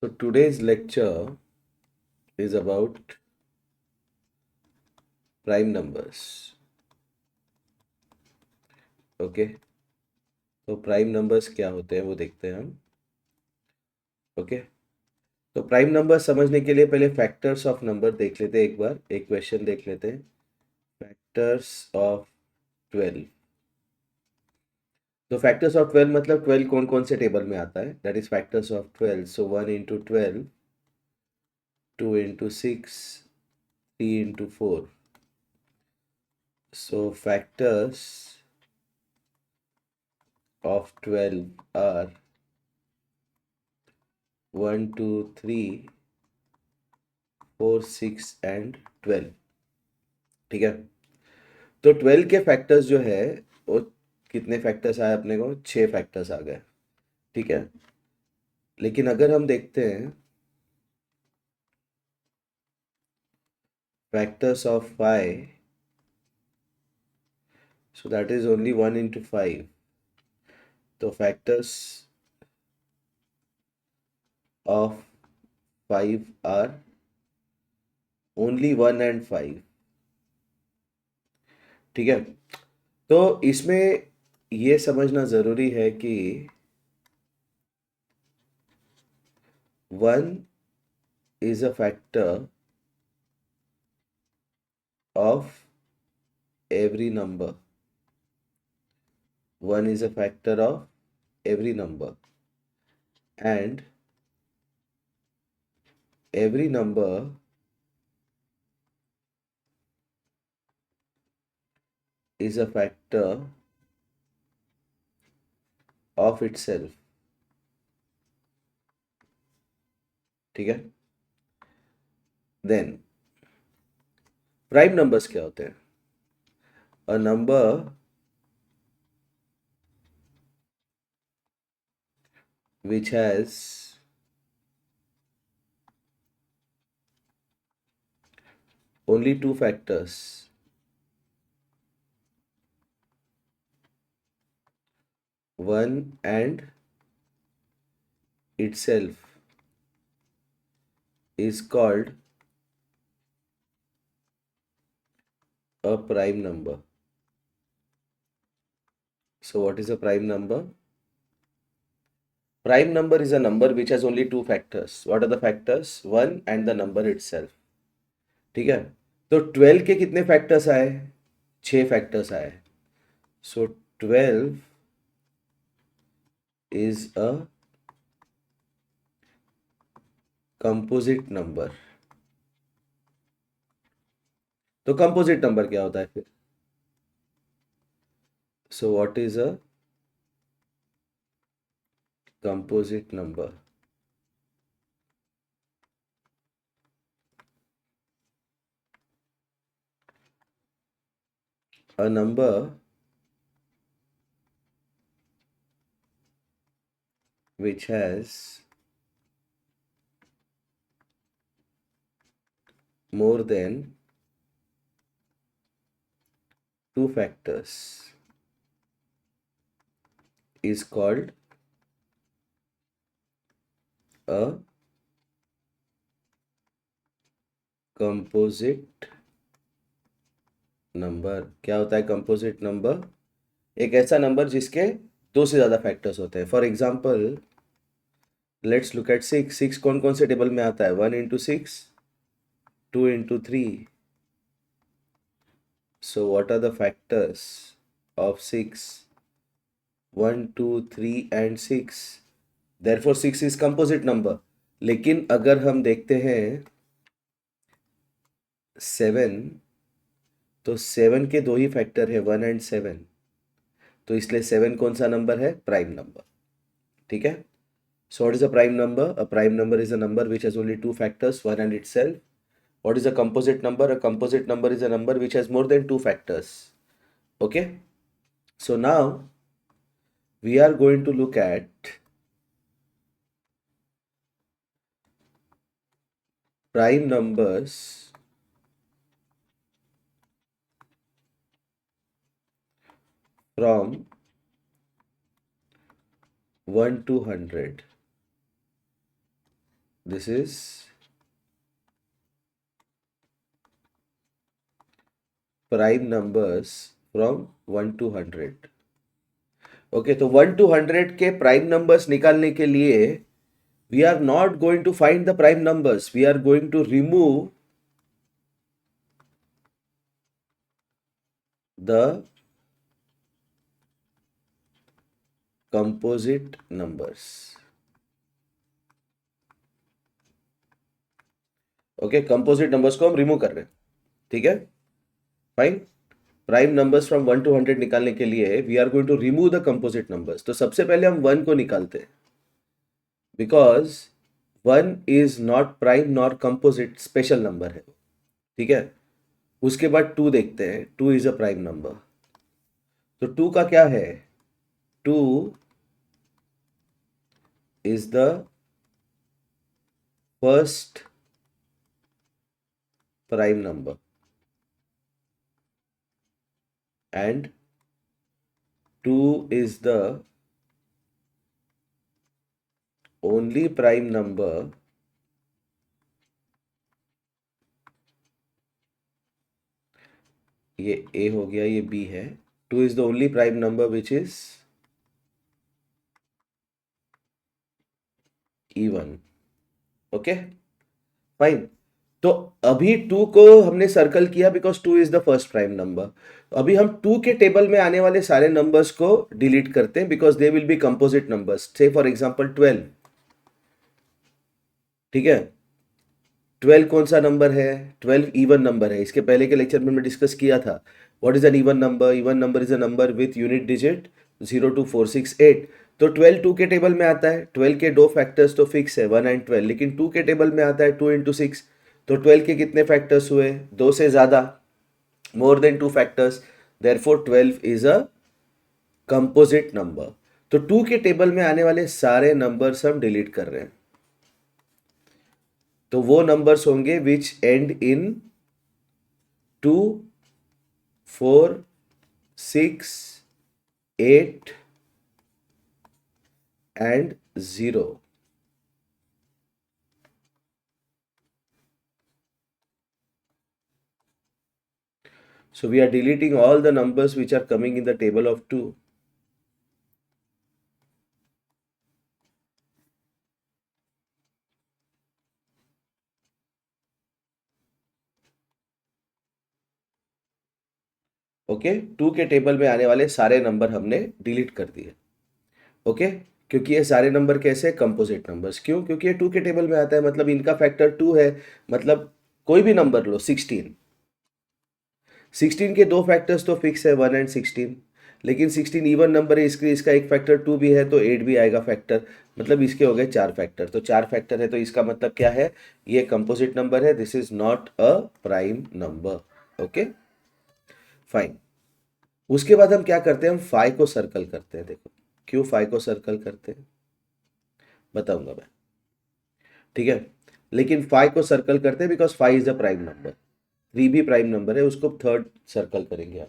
So today's lecture is about prime numbers. Okay, तो prime numbers क्या होते हैं वो देखते हैं हम. ओके, तो प्राइम नंबर समझने के लिए पहले फैक्टर्स ऑफ नंबर देख लेते हैं. एक बार एक क्वेश्चन देख लेते हैं. Factors of 12. तो फैक्टर्स ऑफ 12 मतलब 12 कौन कौन से टेबल में आता है, that is factors of 12. So 1 into 12, 2 into 6, 3 into 4. So factors of 12 are 1, 2, 3, 4, 6 and 12. ठीक है, तो 12 के फैक्टर्स जो है वो कितने फैक्टर्स आए अपने को, 6 फैक्टर्स आ गए. ठीक है, लेकिन अगर हम देखते हैं factors of 5, so that is only 1 into 5. तो factors of 5 are only 1 and 5. ठीक है, तो इसमें ये समझना ज़रूरी है कि 1 is a factor of every number. 1 is a factor of every number, and every number is a factor of itself. ठीक है, then प्राइम नंबर्स क्या होते हैं? A number which has only two factors, one and itself, is called a prime number. So what is a prime number? Prime number is a number which has only two factors. What are the factors? 1 and the number itself. ठीक है, तो 12 के कितने factors आए? 6 factors आए. सो 12 is a composite number. तो composite number क्या होता है फिर? So what is a composite number? A number which has more than two factors is called a composite number. क्या होता है कंपोजिट नंबर? एक ऐसा नंबर जिसके दो से ज्यादा फैक्टर्स होते हैं. For example let's look at 6. 6 कौन कौन से टेबल में आता है? 1 into 6, 2 into 3. So what are the factors of 6? 1, 2, 3 and 6. Therefore 6 is composite number. लेकिन अगर हम देखते हैं 7, तो 7 के दो ही फैक्टर है, 1 एंड 7. तो इसलिए 7 कौन सा नंबर है? Prime number. ठीक है, so what is a prime number? A prime number is a number which has only two factors, 1 and itself. What is a composite number? A composite number is a number which has more than two factors. Okay, so now we are going to look at prime numbers from 1 to 100. This is prime numbers from 1 to 100। Okay, तो 1 to 100 के prime numbers निकालने के लिए we are not going to find the prime numbers, we are going to remove the composite numbers। ओके, composite numbers को हम remove कर रहे हैं, ठीक है, fine. Prime numbers from 1 to 100 निकालने के लिए we are going to remove the composite numbers. तो सबसे पहले हम 1 को निकालते हैं, because 1 is not prime not composite, special number है, ठीक है। उसके बाद 2 देखते हैं, 2 इज अ प्राइम नंबर। तो 2 का क्या है, 2 is the first prime number and 2 is the only prime number ये A हो गया, ये B है। 2 is the only prime number which is even। Okay, fine. तो अभी 2 को हमने सर्कल किया because 2 is the first prime number. अभी हम 2 के टेबल में आने वाले सारे नंबर्स को डिलीट करते हैं because they will be composite numbers. से फॉर एग्जांपल 12, ठीक है। 12 कौन सा नंबर है, 12 इवन नंबर है। इसके पहले के लेक्चर में मैं डिस्कस किया था what is an even number. Even number is a number with unit digit 0 2 4 6 8। तो 12 2 के टेबल में आता है। 12 के दो फैक्टर्स तो फिक्स है 1 and 12, लेकिन 2 के टेबल में आता है 2 into 6। तो 12 के कितने फैक्टर्स हुए, 2 से ज्यादा, more than 2 factors, therefore 12 is a composite number. तो 2 के टेबल में आने वाले सारे नंबर्स हम डिलीट कर रहे हैं। तो वो नंबर्स होंगे विच and in 2 4 6 8 and 0। So we are deleting all the numbers which are coming in the table of 2। Okay, 2 के टेबल में आने वाले सारे नंबर हमने डिलीट कर दिए। ओके, क्योंकि ये सारे नंबर कैसे, कंपोजिट नंबर्स। क्यों, क्योंकि ये 2 के टेबल में आता है, मतलब इनका फैक्टर 2 है। मतलब कोई भी नंबर लो, 16 के दो फैक्टर्स तो फिक्स है 1 and 16, लेकिन 16 इवन नंबर है, इसके इसका एक फैक्टर 2 भी है, तो 8 भी आएगा फैक्टर। मतलब इसके हो गए 4 फैक्टर। तो 4 फैक्टर है तो इसका मतलब क्या है, ये कंपोजिट नंबर है, this is not a prime number. Okay, fine. उसके बाद हम क्या करते हैं, हम 5 को सर्कल करते हैं। देखो क्यों 5 को सर्कल करते हैं बताऊंगा मैं, ठीक है। लेकिन 5 को सर्कल करते हैं because 5 is the prime number. 3 भी प्राइम नंबर है, उसको थर्ड सर्कल करेंगे हम।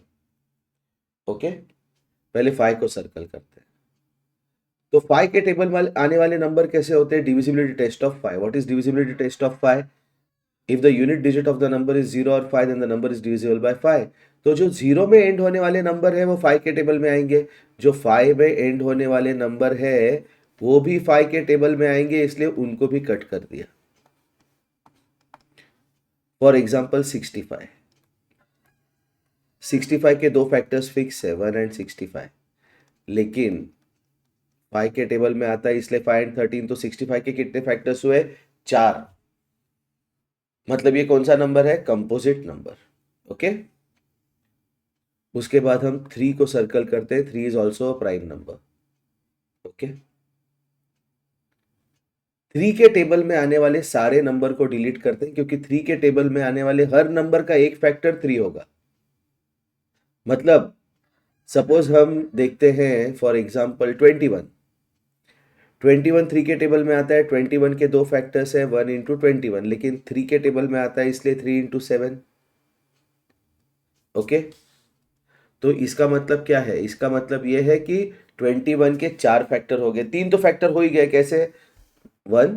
ओके, पहले 5 को सर्कल करते हैं। तो 5 के टेबल में आने वाले नंबर कैसे होते हैं, divisibility test of 5। What is divisibility test of 5, if the unit digit of the number is 0 और 5 then the number is divisible by 5। तो जो 0 में एंड होने वाले नंबर है वो 5 के टेबल में आएंगे, जो 5 में एंड होने वाले नंबर है वो भी 5 के टेबल में आएंगे, इसलिए उनको भी कट कर दिया। फॉर एग्जाम्पल 65 के दो फैक्टर्स फिक्स है 1 and 65, लेकिन 5 के टेबल में आता है इसलिए 5 and 13। तो 65 के कितने फैक्टर्स हुए, 4। मतलब ये कौन सा नंबर है, कंपोजिट नंबर। ओके, उसके बाद हम 3 को सर्कल करते हैं। 3 is also a prime number. Okay, 3 के टेबल में आने वाले सारे नंबर को डिलीट करते हैं, क्योंकि 3 के टेबल में आने वाले हर नंबर का एक फैक्टर 3 होगा। मतलब सपोज हम देखते हैं फॉर एग्जाम्पल 21। 3 के टेबल में आता है, 21 के दो फैक्टर्स है 1 into 21, लेकिन 3 के टेबल में आता है इसलिए 3 into 7। ओके, तो इसका मतलब क्या है, इसका मतलब ये है कि 21 के 4 फैक्टर हो गए। 3 तो फैक्टर हो ही गए, कैसे, 1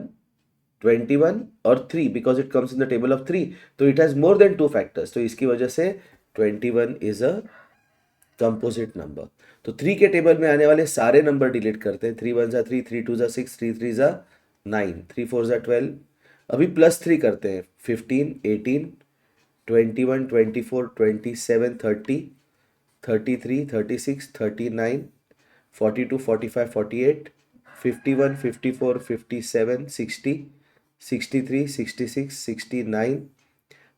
21 और 3 because it comes in the table of 3, तो it has more than 2 factors, तो इसकी वजह से 21 इज अ कंपोजिट नंबर। तो 3 के टेबल में आने वाले सारे नंबर डिलीट करते हैं। 3 1 जा 3, 3 2 जा 6, 3 3 जा 9, 3 4 जा 12। अभी +3 करते हैं, 15 18 21 24 27 30 33 36 39 42 45 48 51 54 57 60 63 66 69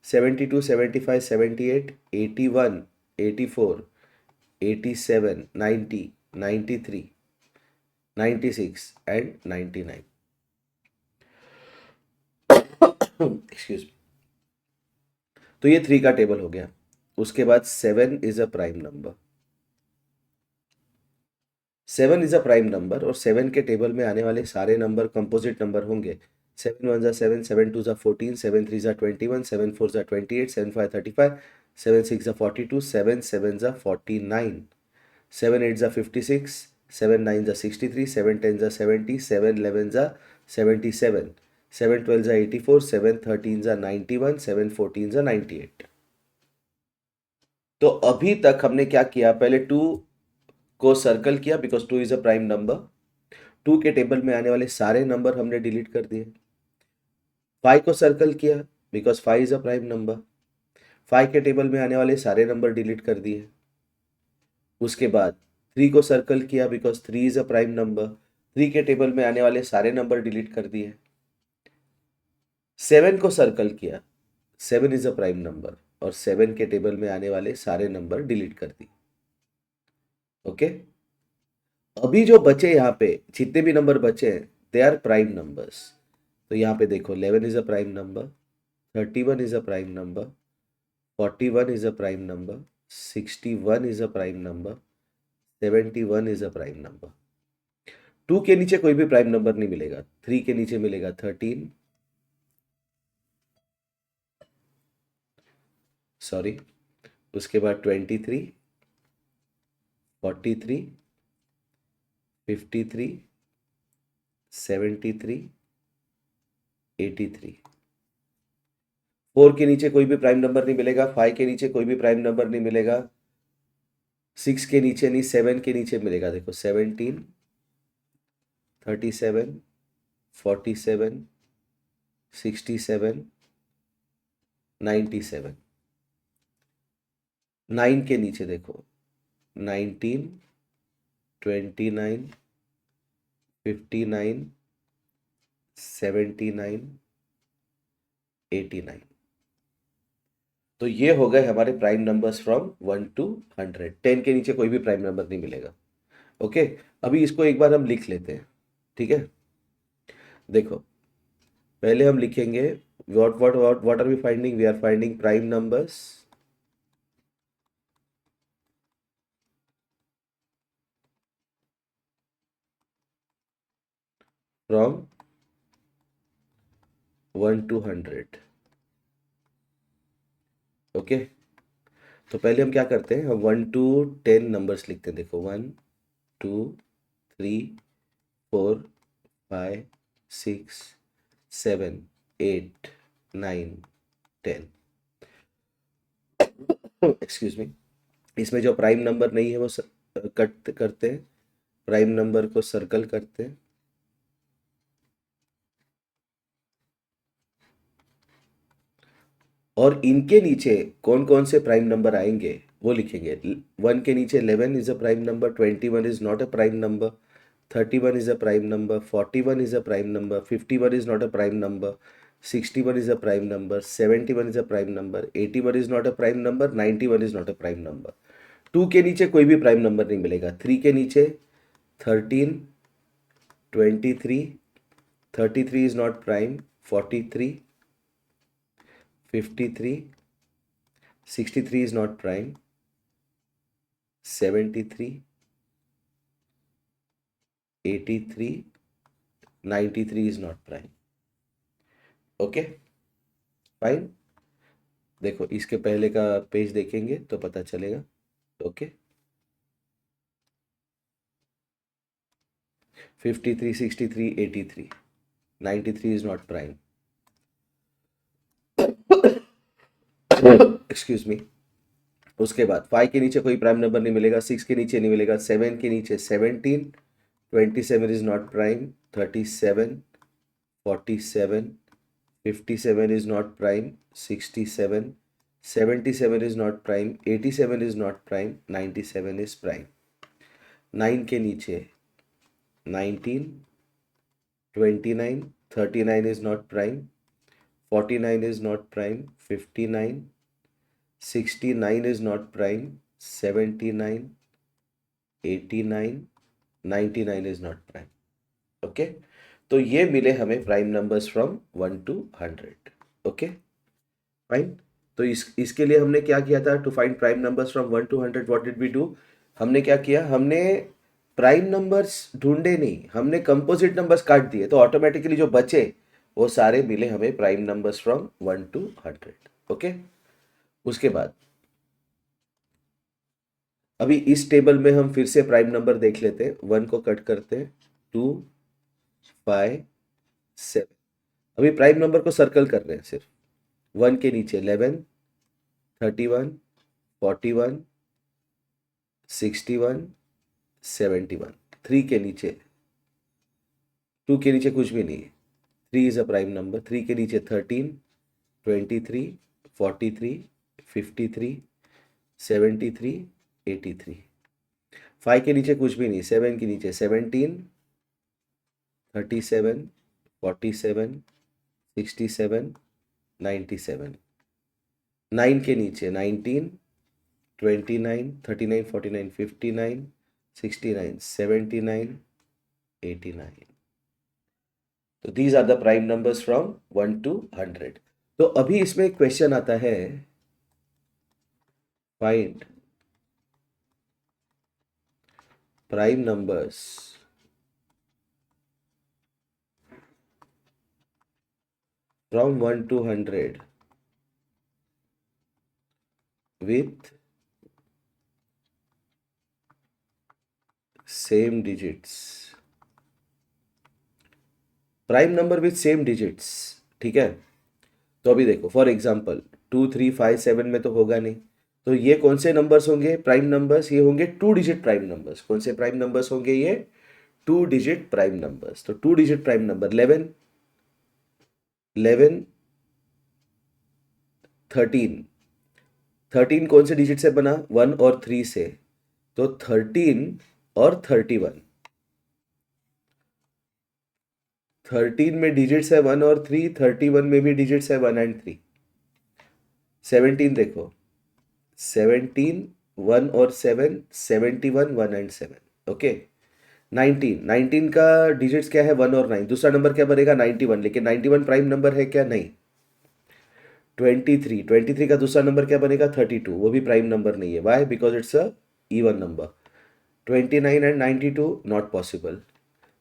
72 75 78 81 84 87 90 93 96 and 99। Excuse me. तो ये 3 का टेबल हो गया। उसके बाद 7 is a prime number. 7 is a prime number और 7 के टेबल में आने वाले सारे नंबर कंपोजिट नंबर होंगे। 7 1 जा 7, 7 2 जा 14, 7 3 जा 21, 7 4 जा 28, 7 5 35, 7 6 जा 42, 7 7 जा 49, 7 8 जा 56, 7 9 जा 63, 7 10 जा 70, 7 11 जा 77, 7 12 जा 84, 7 13 जा 91, 7 14 जा 98। तो अभी तक हमने क्या किया, पहले 2 को सर्कल किया because 2 is a prime number. 2 के टेबल में आने वाले सारे नंबर हमने डिलीट कर दिए। 5 को सर्कल किया because 5 is a prime number. 5 के टेबल में आने वाले सारे नंबर डिलीट कर दिए। उसके बाद 3 को सर्कल किया because 3 is a prime number. 3 के टेबल में आने वाले सारे नंबर डिलीट कर दिए। 7 को सर्कल किया, 7 इज अ प्राइम नंबर और 7 के टेबल में आने वाले सारे नंबर डिलीट कर दिए। ओके, अभी जो बचे यहाँ पे जितने भी नंबर बचे हैं दे आर प्राइम नंबर्स। तो यहाँ पे देखो 11 is a prime number, 31 is a prime number, 41 is a prime number, 61 is a prime number, 71 is a prime number. 2 के नीचे कोई भी प्राइम नंबर नहीं मिलेगा। 3 के नीचे मिलेगा 13, सॉरी, उसके बाद 23, 43, 53, 73, 83। 4 के नीचे कोई भी प्राइम नंबर नहीं मिलेगा। 5 के नीचे कोई भी प्राइम नंबर नहीं मिलेगा। 6 के नीचे नहीं, 7 के नीचे मिलेगा। देखो 17, 37, 47, 67, 97। 9 के नीचे देखो 19, 29, 59, 79, 89। तो ये हो गए हमारे प्राइम नंबर्स फ्रॉम 1 to 100। 10 के नीचे कोई भी प्राइम नंबर नहीं मिलेगा। ओके, अभी इसको एक बार हम लिख लेते हैं, ठीक है। देखो पहले हम लिखेंगे what are we finding, we are finding prime numbers from 1 to 100। Okay, तो पहले हम क्या करते हैं, हम 1 to 10 नंबर्स लिखते हैं। देखो 1 2 3 4 5 6 7 8 9 10। Excuse me. इसमें जो प्राइम नंबर नहीं है वो कट करते हैं, प्राइम नंबर को सर्कल करते हैं। और इनके नीचे कौन कौन से प्राइम नंबर आएंगे वो लिखेंगे। 1 के नीचे 11 is a prime number, 21 is not a prime number, 31 is a prime number, 41 is a prime number, 51 is not a prime number, 61 is a prime number, 71 is a prime number, 81 is not a prime number, 91 is not a prime number. 2 के नीचे कोई भी prime number नहीं मिलेगा। 3 के नीचे 13, 23, 33 is not prime, 43, 53, 63 is not prime, 73, 83, 93 is not prime। Okay fine. देखो इसके पहले का पेज देखेंगे तो पता चलेगा। Okay 53, 63, 83। 93 is not prime. Excuse me. उसके बाद 5 के नीचे कोई प्राइम नंबर नहीं मिलेगा, 6 के नीचे नहीं मिलेगा, 7 के नीचे 17, 27 is not prime, 37, 47, 57 is not prime, 67, 77 is not prime, 87 is not prime, 97 is prime। 9 के नीचे 19, 29, 39 is not prime, 49 is not prime, 59, 69 is not prime, 79, 89, 99 is not prime। Okay, तो ये मिले हमें prime numbers from 1 to 100। Okay fine. तो इसके लिए हमने क्या किया था? To find prime numbers from 1 to 100 what did we do? हमने क्या किया? हमने प्राइम नंबर्स ढूंढे नहीं, हमने कंपोजिट नंबर्स काट दिए, तो ऑटोमेटिकली जो बचे वो सारे मिले हमें prime numbers from 1 to 100। Okay, उसके बाद अभी इस टेबल में हम फिर से प्राइम नंबर देख लेते हैं। 1 को कट करते हैं, 2, 5, 7। अभी प्राइम नंबर को सर्कल कर रहे हैं सिर्फ। 1 के नीचे 11, 31, 41, 61, 71। 3 के नीचे, 2 के नीचे कुछ भी नहीं है, 3 इज अ प्राइम नंबर। 3 के नीचे 13, 23, 43, 53, 73, 83। 5 के नीचे कुछ भी नहीं, 7 के नीचे 17, 37, 47, 67, 97। 9 के नीचे 19, 29, 39, 49, 59, 69, 79, 89। तो these are the prime numbers from 1 to 100। तो अभी इसमें एक क्वेश्चन आता है, find prime numbers from 1 to 100 with same digits. Prime number with same digits, ठीक है। तो अभी देखो, फॉर एग्जांपल 2, 3, 5, 7 में तो होगा नहीं, तो ये कौन से नंबर्स होंगे? Prime numbers. ये होंगे 2 डिजिट प्राइम नंबर्स। कौन से प्राइम नंबर्स होंगे? ये 2 डिजिट प्राइम नंबर्स। तो 2 डिजिट प्राइम नंबर 11, 11, 13। 13 कौन से डिजिट से बना? 1 और 3 से, तो 13 और 31। 13 में डिजिट्स है 1 और 3, 31 में भी डिजिट्स है 1 एंड 3। 17 देखो, 17, 1 और 7, 71, 1 एंड 7। ओके, 19, 19 का डिजिट्स क्या है? 1 और 9। दूसरा नंबर क्या बनेगा? 91। लेकिन 91 प्राइम नंबर है क्या? नहीं। 23, 23 का दूसरा नंबर क्या बनेगा? 32। वो भी प्राइम नंबर नहीं है। Why? Because it's a even number. 29 and 92 not possible.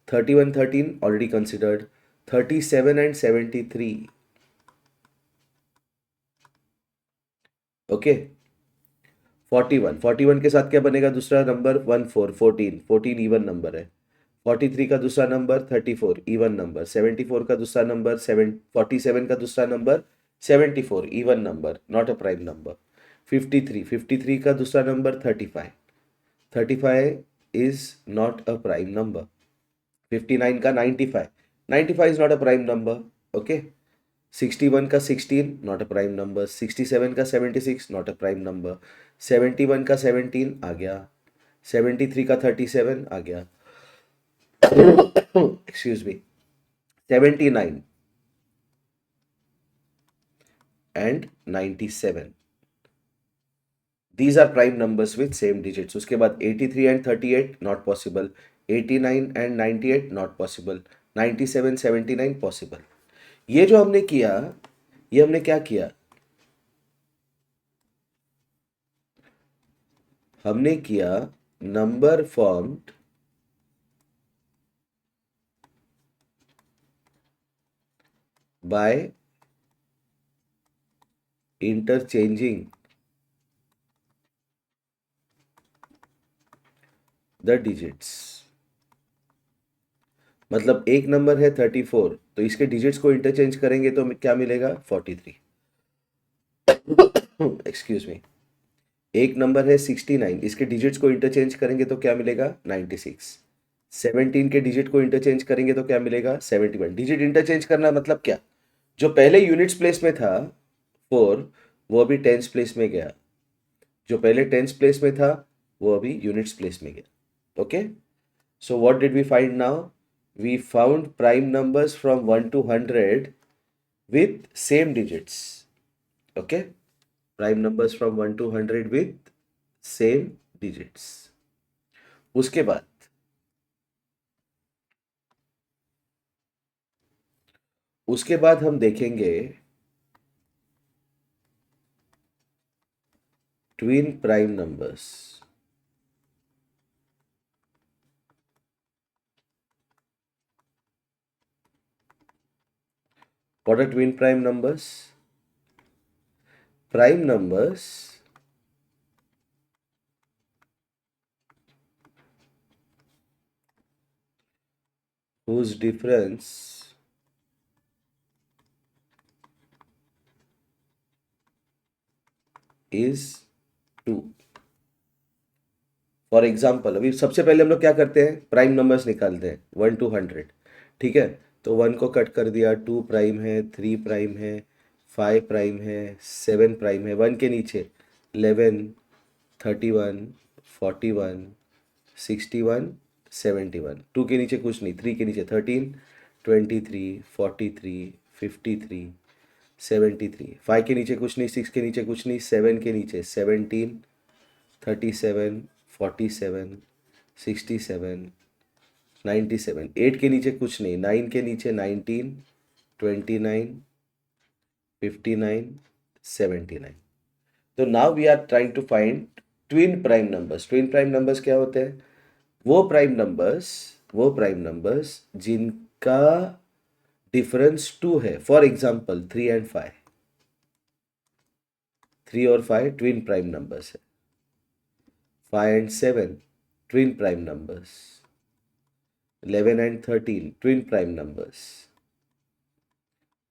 31, 13 already considered. 37 and 73। Okay, 41, 41 के साथ क्या बनेगा? दूसरा नंबर 14, 14, 14 इवन नंबर है। 43 का दूसरा नंबर 34 इवन नंबर। 74 का दूसरा नंबर 47 का दूसरा number 74 even number, not a prime number. 53, 53 का दूसरा number 35, 35 is not a prime number. 59 का 95, 95 is not a prime number. Okay, 61 का 16 नॉट अ प्राइम नंबर। 67 का 76 नॉट अ प्राइम नंबर। 71 का 17 आ गया। 73 का 37 आ गया। Excuse me, 79 and 97। These are prime numbers with same digits। उसके बाद 83 and 38 not possible। 89 and 98 not possible। 97, 79 possible। ये जो हमने किया, ये हमने क्या किया? हमने किया number formed by interchanging the digits. मतलब एक नंबर है 34, तो इसके डिजिट्स को इंटरचेंज करेंगे तो क्या मिलेगा 43। Excuse me. एक नंबर है 69, इसके डिजिट्स को इंटरचेंज करेंगे तो क्या मिलेगा 96। 17 के डिजिट को इंटरचेंज करेंगे तो क्या मिलेगा 71। डिजिट इंटरचेंज करना मतलब क्या, जो पहले यूनिट्स प्लेस में था 4, वो अभी टेंस प्लेस में गया, जो पहले टेंस प्लेस में था वो अभी यूनिट्स प्लेस में गया। Okay, so what did we find now, we found prime numbers from 1 to 100 with same digits. Okay, prime numbers from 1 to 100 with same digits. उसके बाद हम देखेंगे twin prime numbers. What are twin prime numbers? Prime numbers whose difference is 2। For example, अभी सबसे पहले हम लोग क्या करते हैं, प्राइम नंबर्स निकालते हैं 1 to 100। ठीक है, तो 1 को कट कर दिया, 2 प्राइम है, 3 प्राइम है, 5 प्राइम है, 7 प्राइम है, 1 के नीचे 11, 31, 41, 61, 71, 2 के नीचे कुछ नहीं, 3 के नीचे 13, 23, 43, 53, 73, 5 के नीचे कुछ नहीं, 6 के नीचे कुछ नहीं, 7 के नीचे 17, 37, 47, 67, 97, 8 के नीचे कुछ नहीं, 9 के नीचे 19, 29, 59, 79। तो now we are trying to find twin prime numbers. Twin prime numbers क्या होते हैं, वो प्राइम नंबर्स जिनका डिफरेंस 2 है। फॉर एग्जाम्पल 3 and 5, 3 और 5 ट्विन प्राइम नंबर्स है। 5 and 7 twin prime numbers, 11 and 13 twin prime numbers,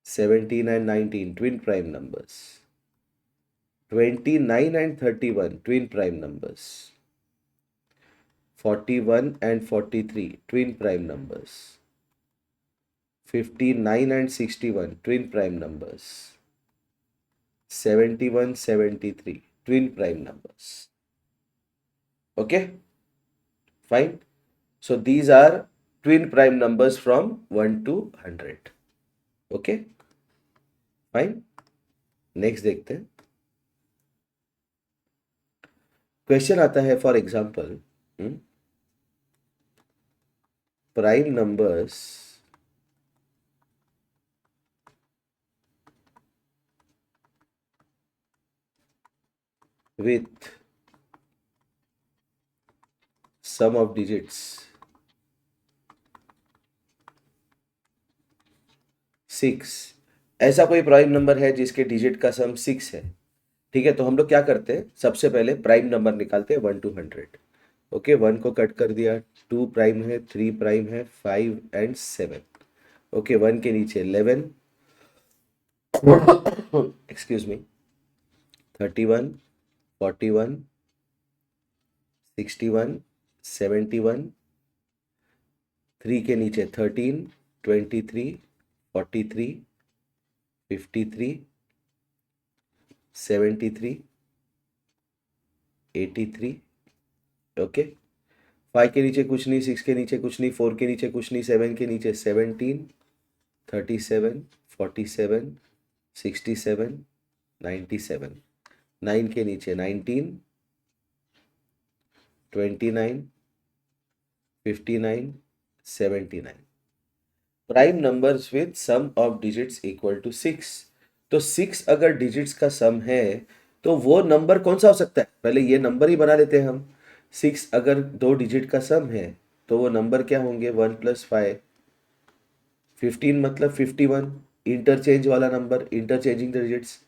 17 and 19 twin prime numbers, 29 and 31 twin prime numbers, 41 and 43 twin prime numbers, 59 and 61 twin prime numbers, 71, 73 twin prime numbers. Okay, fine. So these are twin prime numbers from 1 to 100. Okay, fine. Next देखते हैं। Question आता है, for example prime numbers with sum of digits 6। ऐसा कोई prime number है जिसके digit का सम 6 है। ठीक है, तो हम लोग क्या करते हैं, सबसे पहले प्राइम नंबर निकालते हैं 1 to 100। ओके, 1 को कट कर दिया, 2 प्राइम है, 3 प्राइम है, 5 and 7। ओके, 1 के नीचे 11, एक्सक्यूज मी, 31, 41, 61, 71, 3 के नीचे 13, 23, 43, 53, 73, 83। ओके, 5 के नीचे कुछ नहीं, 6 के नीचे कुछ नहीं, 4 के नीचे कुछ नहीं, 7 के नीचे 17, 37, 47, 67, 97, 9 के नीचे 19, 29, 59, 79। Prime numbers with sum of digits equal to 6। तो 6 अगर डिजिट्स का सम है तो वो नंबर कौन सा हो सकता है, पहले ये नंबर ही बना लेते हैं हम। 6 अगर 2 डिजिट का सम है तो वो नंबर क्या होंगे, 1 + 5, 15 मतलब 51, इंटरचेंज वाला number, interchanging the digits,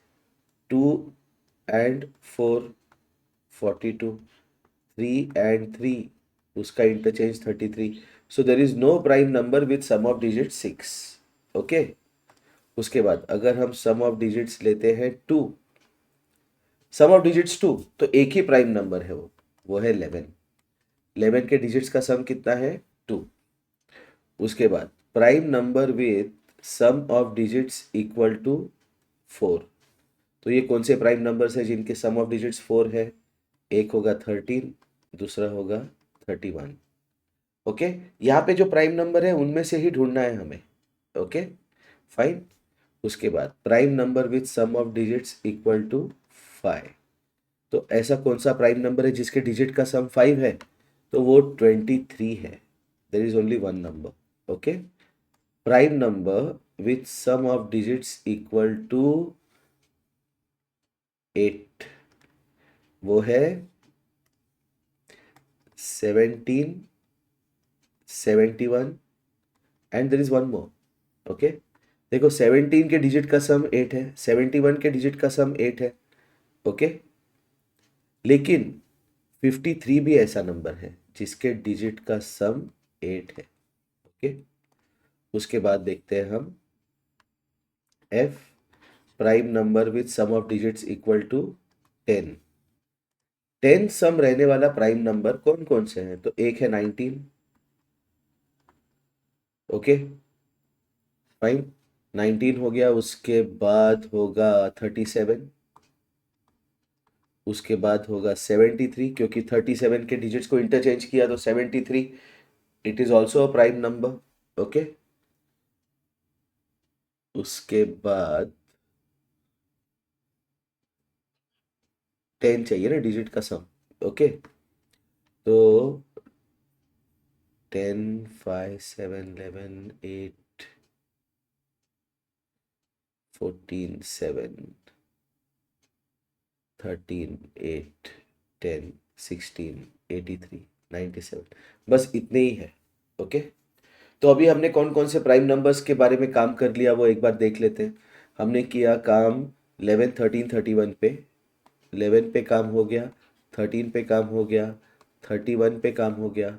2 and 4 42, 3 and 3 उसका interchange 33। So there is no prime number with sum of digit 6। Okay. उसके बाद अगर हम सम ऑफ डिजिट्स लेते हैं 2, सम ऑफ डिजिट्स 2, तो एक ही प्राइम नंबर है, वो है 11। 11 के डिजिट्स का सम कितना है? 2। उसके बाद prime number with sum of digits equal to 4, तो ये कौन से प्राइम नंबर्स है जिनके सम ऑफ डिजिट्स 4 है? एक होगा 13, दूसरा होगा 31। ओके, यहाँ पे जो प्राइम नंबर है उनमें से ही ढूंढना है हमें। Okay fine. उसके बाद prime number with sum of digits equal to 5, तो ऐसा कौन सा प्राइम नंबर है जिसके डिजिट का सम 5 है? तो वो 23 है। There is only one number. Okay, prime number with sum of digits equal to 8, वो है 17, 71 and there is one more. Okay, देखो 17 के डिजिट का सम 8 है, 71 के डिजिट का सम 8 है। ओके, लेकिन 53 भी ऐसा नंबर है जिसके डिजिट का सम 8 है। ओके, उसके बाद देखते हैं हम f, prime number with sum of digits equal to 10। 10 sum रहने वाला प्राइम नंबर कौन कौन से हैं? तो एक है 19। ओके फाइन, 19 हो गया। उसके बाद होगा 37, उसके बाद होगा 73, क्योंकि 37 के डिजिट्स को इंटरचेंज किया तो 73, it is also a prime number. Okay, उसके बाद 10 चाहिए ना डिजिट का सम। ओके, तो 10, 5, 7, 11, 8, 14, 7, 13, 8, 10, 16, 83, 97, बस इतने ही है। ओके, तो अभी हमने कौन कौन से प्राइम नंबर्स के बारे में काम कर लिया वो एक बार देख लेते हैं। हमने किया काम 11, 13, 31 पे, 11 पे काम हो गया, 13 पे काम हो गया, 31 पे काम हो गया।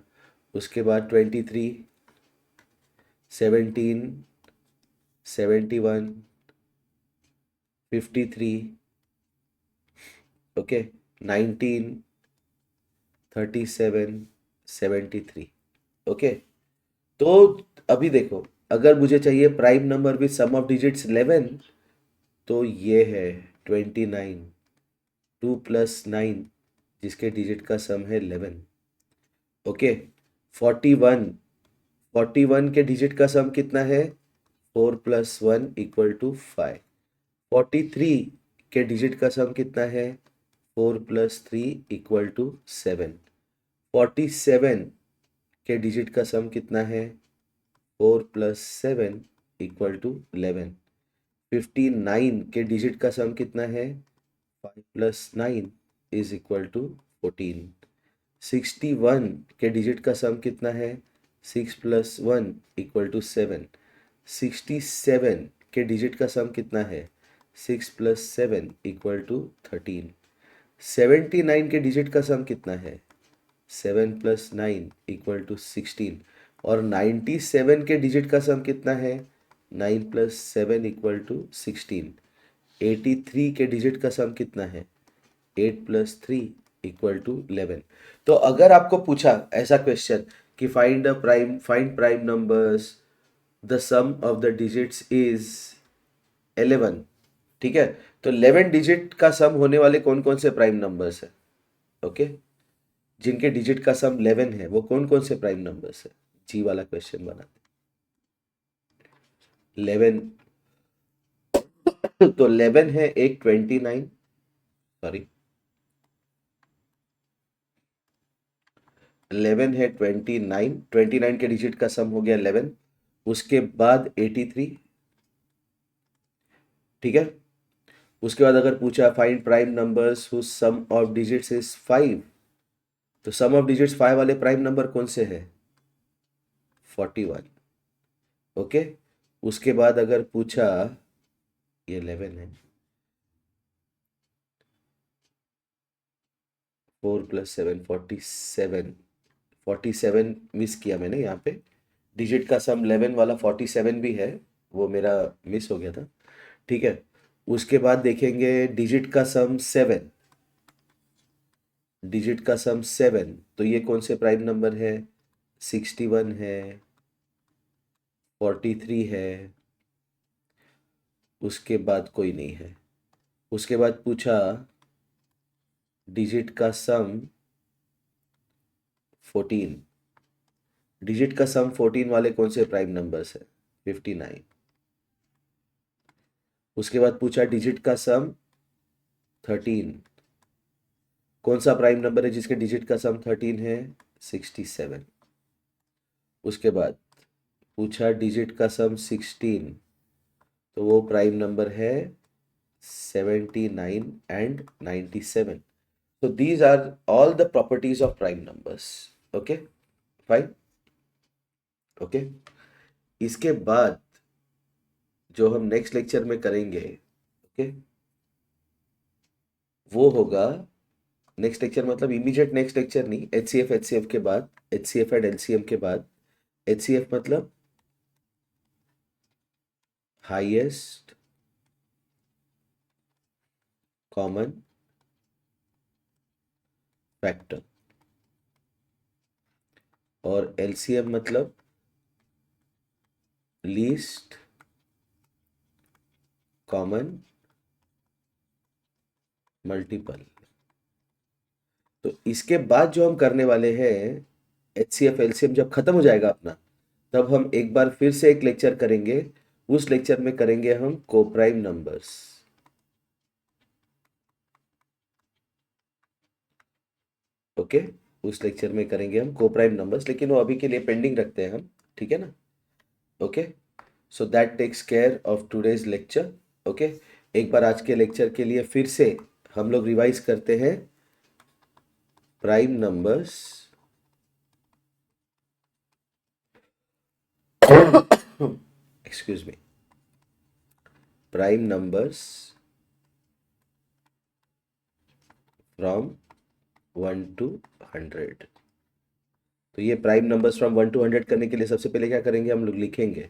उसके बाद 23, 17, 71, 53, ओके, 19, 37, 73। ओके, तो अभी देखो, अगर मुझे चाहिए prime number with sum of digits 11, तो ये है 29, 2 + 9 जिसके डिजिट का सम है 11। ओके, 41, 41 के डिजिट का सम कितना है? 4 + 1 = 5। 43 के डिजिट का सम कितना है? 4 + 3 = 7। 47 के डिजिट का सम कितना है? 4 + 7 = 11। 59 के डिजिट का सम कितना है? 5 + 9 = 14। 61 के डिजिट का सम कितना है? 6 + 1 = 7। 67 के डिजिट का सम कितना है? 6 + 7 = 13। 79 के डिजिट का सम कितना है? 7 + 9 = 16। और 97 के डिजिट का सम कितना है? 9 + 7 = 16। 83 के डिजिट का सम कितना है? 8 + 3 = 11। तो अगर आपको पूछा ऐसा क्वेश्चन कि find prime numbers, the sum of the digits is 11, ठीक है, तो 11 डिजिट का सम होने वाले कौन कौन से प्राइम नंबर्स है? ओके, जिनके डिजिट का सम 11 है वो कौन कौन से प्राइम नंबर्स है? जी वाला क्वेश्चन बनाते 11, तो 11 है एक 29, सॉरी 11 है 29, 29 के डिजिट का सम हो गया 11। उसके बाद 83, ठीक है। उसके बाद अगर पूछा find prime numbers whose sum of digits is 5, तो सम ऑफ डिजिट्स 5 वाले प्राइम नंबर कौन से है? 41। ओके, उसके बाद अगर पूछा, ये 11 है, 4 + 7 47, 47 मिस किया मैंने यहाँ पे, डिजिट का सम 11 वाला 47 भी है। वो मेरा मिस हो गया था, ठीक है। उसके बाद देखेंगे डिजिट का सम 7, डिजिट का सम 7, तो ये कौन से प्राइम नंबर है? 61 है, 43 है, उसके बाद कोई नहीं है। उसके बाद पूछा डिजिट का सम 14, डिजिट का सम 14 वाले कौन से प्राइम नंबर्स है? 59। उसके बाद पूछा डिजिट का सम 13, कौन सा प्राइम नंबर है जिसके डिजिट का सम 13 है? 67। उसके बाद पूछा डिजिट का सम 16, तो वो प्राइम नंबर है 79 and 97। So these are all the properties of prime numbers. Okay, fine. Okay. इसके बाद जो हम नेक्स्ट लेक्चर में करेंगे, ओके, वो होगा नेक्स्ट लेक्चर, मतलब इमीडिएट नेक्स्ट लेक्चर नहीं, एचसीएफ के बाद, एचसीएफ एंड एलसीएम के बाद। एचसीएफ मतलब हाईएस्ट कॉमन फैक्टर, और एलसीएम मतलब लीस्ट कॉमन मल्टीपल। तो इसके बाद जो हम करने वाले हैं, एचसीएफ एलसीएम जब खत्म हो जाएगा अपना, तब हम एक बार फिर से एक लेक्चर करेंगे। उस लेक्चर में करेंगे हम कोप्राइम नंबर्स। ओके, उस लेक्चर में करेंगे हम कोप्राइम नंबर्स, लेकिन वो अभी के लिए पेंडिंग रखते हैं हम, ठीक है ना। Okay, so that takes care of today's lecture. Okay, एक बार आज के लेक्चर के लिए फिर से हम लोग रिवाइज करते हैं। Prime numbers excuse me, prime numbers from 1 to 100। तो ये प्राइम नंबर्स फ्रॉम 1 to 100 करने के लिए सबसे पहले क्या करेंगे, हम लोग लिखेंगे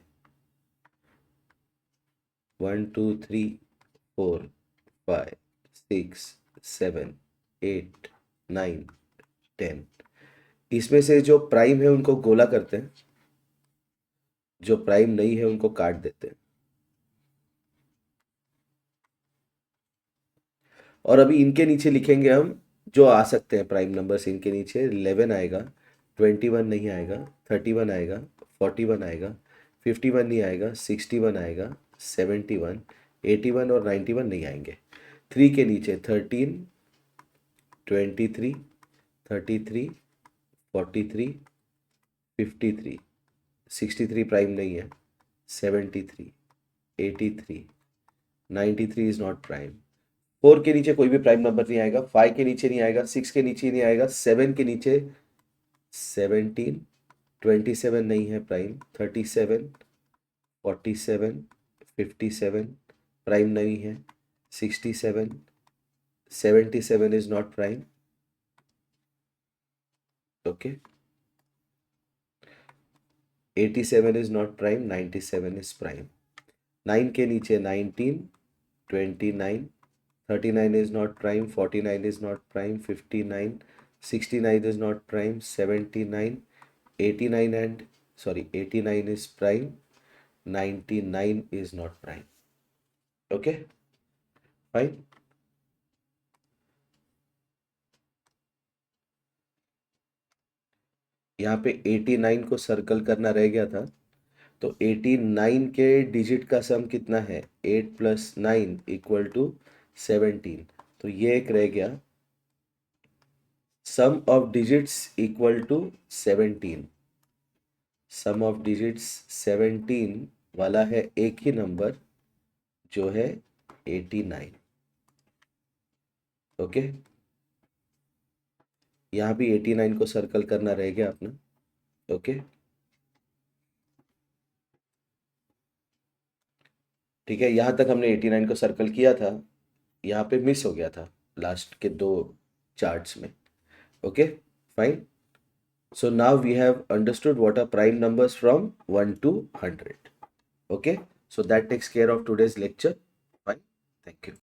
1 2 3 4 5 6 7 8 9 10। इसमें से जो प्राइम है उनको गोला करते हैं, जो प्राइम नहीं है उनको काट देते हैं। और अभी इनके नीचे लिखेंगे हम जो आ सकते हैं प्राइम नंबर्स। इनके नीचे 11 आएगा, 21 नहीं आएगा, 31 आएगा, 41 आएगा, 51 नहीं आएगा, 61 आएगा, 71, 81 और 91 नहीं आएंगे। 3 के नीचे 13, 23, 33, 43, 53, 63 प्राइम नहीं है, 73, 83, 93 इज नॉट प्राइम। 4 के नीचे कोई भी प्राइम नंबर नहीं आएगा, 5 के नीचे नहीं आएगा, 6 के नीचे नहीं आएगा, 7 के नीचे 17, 27 नहीं है प्राइम, 37, 47, 57 प्राइम नहीं है, 67, 77 is not prime. Okay, 87 is not prime, 97 is prime. 9 के नीचे 19, 29, 39 is not prime, 49 is not prime, 59, 69 is not prime, 79, 89 and 89 is prime, 99 is not prime. Okay, fine. यहाँ पे 89 को सर्कल करना रह गया था, तो 89 के डिजिट का सम कितना है? 8 + 9 = 17। तो ये एक रह गया, sum of digits equal to 17। Sum of digits 17 वाला है एक ही नंबर जो है 89। ओके, यहाँ भी 89 को सर्कल करना रह गया अपना। ओके, ठीक है, यहाँ तक हमने 89 को सर्कल किया था, यहाँ पे मिस हो गया था लास्ट के 2 चार्ट्स में। Okay, fine. So now we have understood what are prime numbers from 1 to 100. Okay. So that takes care of today's lecture. Fine. Thank you.